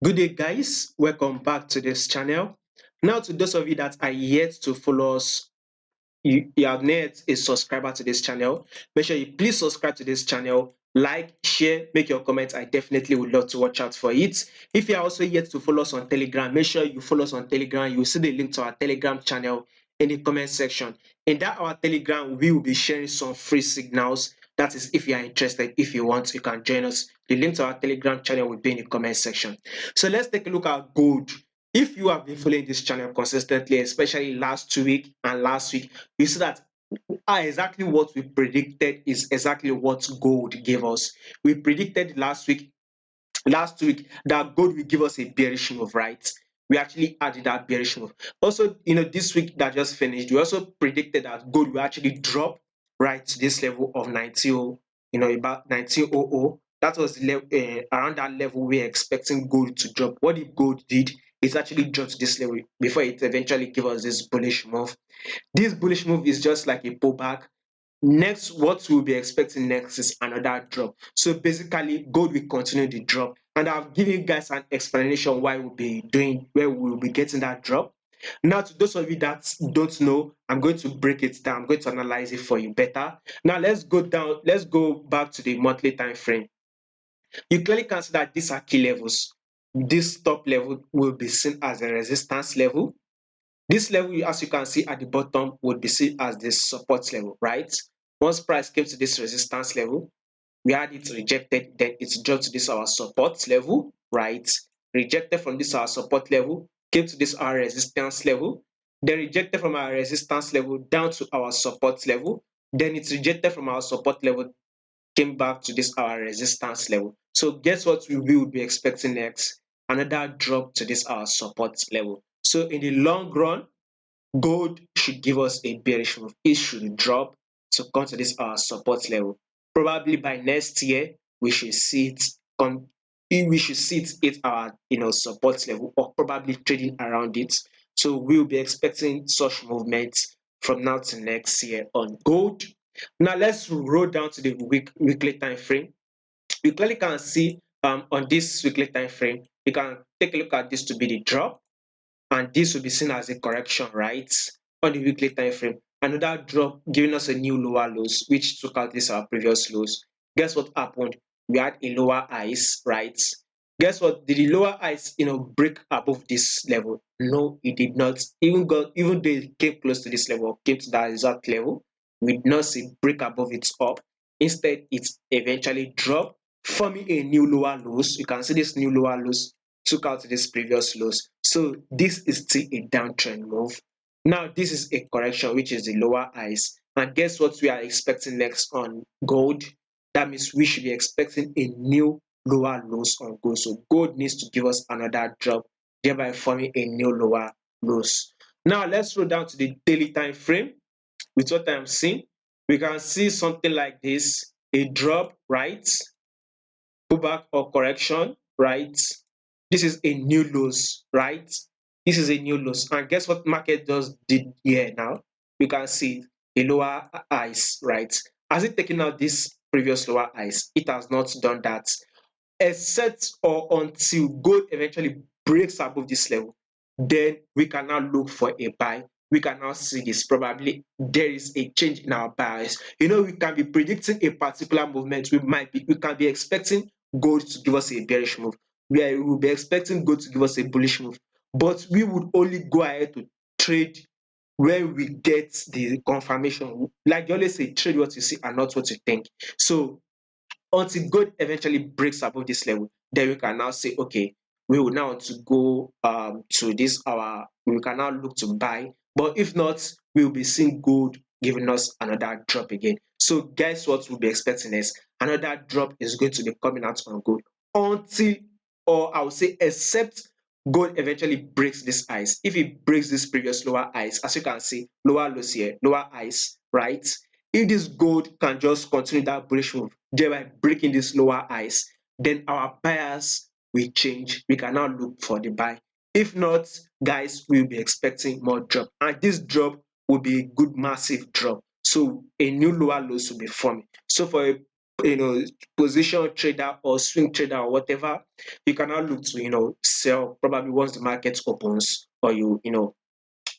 Good day, guys. Welcome back to this channel. Now, to those of you that are yet to follow us, you are not a subscriber to this channel. Make sure you please subscribe to this channel, like, share, make your comments. I definitely would love to watch out for it. If you are also yet to follow us on Telegram, make sure you follow us on Telegram. You will see the link to our Telegram channel in the comment section. In that our Telegram, we will be sharing some free signals. That is, if you are interested, if you want, you can join us. The link to our Telegram channel will be in the comment section. So let's take a look at gold. If you have been following this channel consistently, especially last 2 week and last week, you see that exactly what we predicted is exactly what gold gave us. We predicted last week that gold will give us a bearish move, right? We actually added that bearish move. Also, this week that just finished, we also predicted that gold will actually drop right to this level of 90, about 1900. That was the around that level we are expecting gold to drop. What if gold did? It actually dropped to this level before it eventually gave us this bullish move. This bullish move is just like a pullback. Next, what we'll be expecting next is another drop. So basically, gold will continue the drop. And I've given you guys an explanation why we'll be getting that drop. Now, to those of you that don't know, I'm going to break it down. I'm going to analyze it for you better. Now, let's go back to the monthly time frame. You clearly can see that these are key levels. This top level will be seen as a resistance level. This level, as you can see at the bottom, would be seen as the support level, right? Once price came to this resistance level, we had it rejected, then it dropped to this our support level, right? Rejected from this our support level, came to this our resistance level, then rejected from our resistance level down to our support level, then it's rejected from our support level, came back to this our resistance level. So guess what we will be expecting next? Another drop to this our support level. So in the long run, gold should give us a bearish move. It should drop to come to this our support level. Probably by next year, we should see it come. We should see it hit our support level, or probably trading around it. So we'll be expecting such movements from now to next year on gold. Now let's roll down to the weekly time frame. You clearly can see on this weekly time frame, you can take a look at this to be the drop, and this will be seen as a correction, right? On the weekly time frame, another drop giving us a new lower lows, which took out this our previous lows. Guess what happened? We had a lower highs, right? Guess what? Did the lower highs break above this level? No, it did not. Even though it came close to this level, came to that exact level, we did not see break above its up. Instead, it eventually dropped, forming a new lower lows. You can see this new lower lows took out this previous lows. So this is still a downtrend move. Now this is a correction, which is the lower highs. And guess what we are expecting next on gold? That means we should be expecting a new lower lows on gold. So gold needs to give us another drop, thereby forming a new lower lows. Now let's roll down to the daily time frame. With what I'm seeing, we can see something like this: a drop, right? Pullback or correction, right? This is a new lows, right? This is a new lows. And guess what market just did here now? You can see a lower highs, right? Has it taken out this previous lower highs? It has not done that. Except or until gold eventually breaks above this level, then we can now look for a buy. We can now see this. Probably there is a change in our bias. We can be predicting a particular movement. We can be expecting gold to give us a bearish move. We will be expecting gold to give us a bullish move. But we would only go ahead to trade when we get the confirmation. Like you always say, trade what you see and not what you think. So until gold eventually breaks above this level, then we can now say, okay, we will now to go to this our we can now look to buy. But if not, we will be seeing gold giving us another drop again. So guess what we'll be expecting is another drop is going to be coming out on gold until, or I would say except, gold eventually breaks this ice. If it breaks this previous lower ice, as you can see, lower lows here, lower ice, right? If this gold can just continue that bullish move, thereby breaking this lower highs, then our buyers will change. We can now look for the buy. If not, guys, we'll be expecting more drop. And this drop will be a good massive drop. So a new lower lows will be forming. So for a position trader or swing trader or whatever, you can now look to sell probably once the market opens, or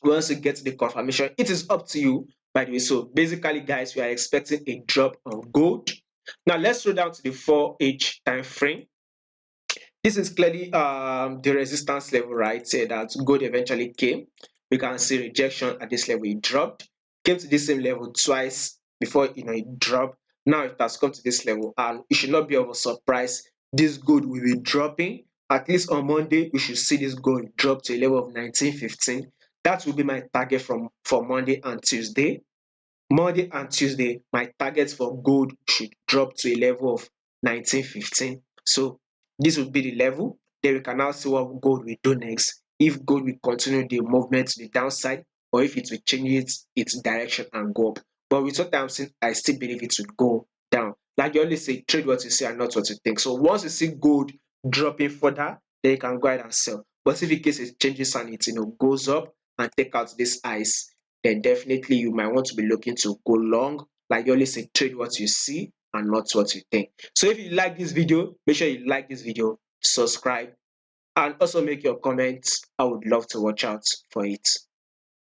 once you get the confirmation. It is up to you, by the way. So basically, guys, we are expecting a drop on gold. Now let's go down to the 4H time frame. This is clearly the resistance level, right? Say that gold eventually came. We can see rejection at this level. It dropped, came to this same level twice before it dropped. Now it has come to this level, and it should not be of a surprise. This gold will be dropping. At least on Monday, we should see this gold drop to a level of 1915. That will be my target for Monday and Tuesday. Monday and Tuesday, my targets for gold should drop to a level of 1915. So this would be the level. Then we can now see what gold will do next. If gold will continue the movement to the downside, or if it will change its direction and go up. But with what I'm saying, I still believe it will go down. Like you always say, trade what you see and not what you think. So once you see gold dropping further, then you can go ahead and sell. But if in case it changes and it goes up and take out this ice, then definitely you might want to be looking to go long. Like you always say, trade what you see and not what you think. So if you like this video, make sure you like this video, subscribe, and also make your comments. I would love to watch out for it.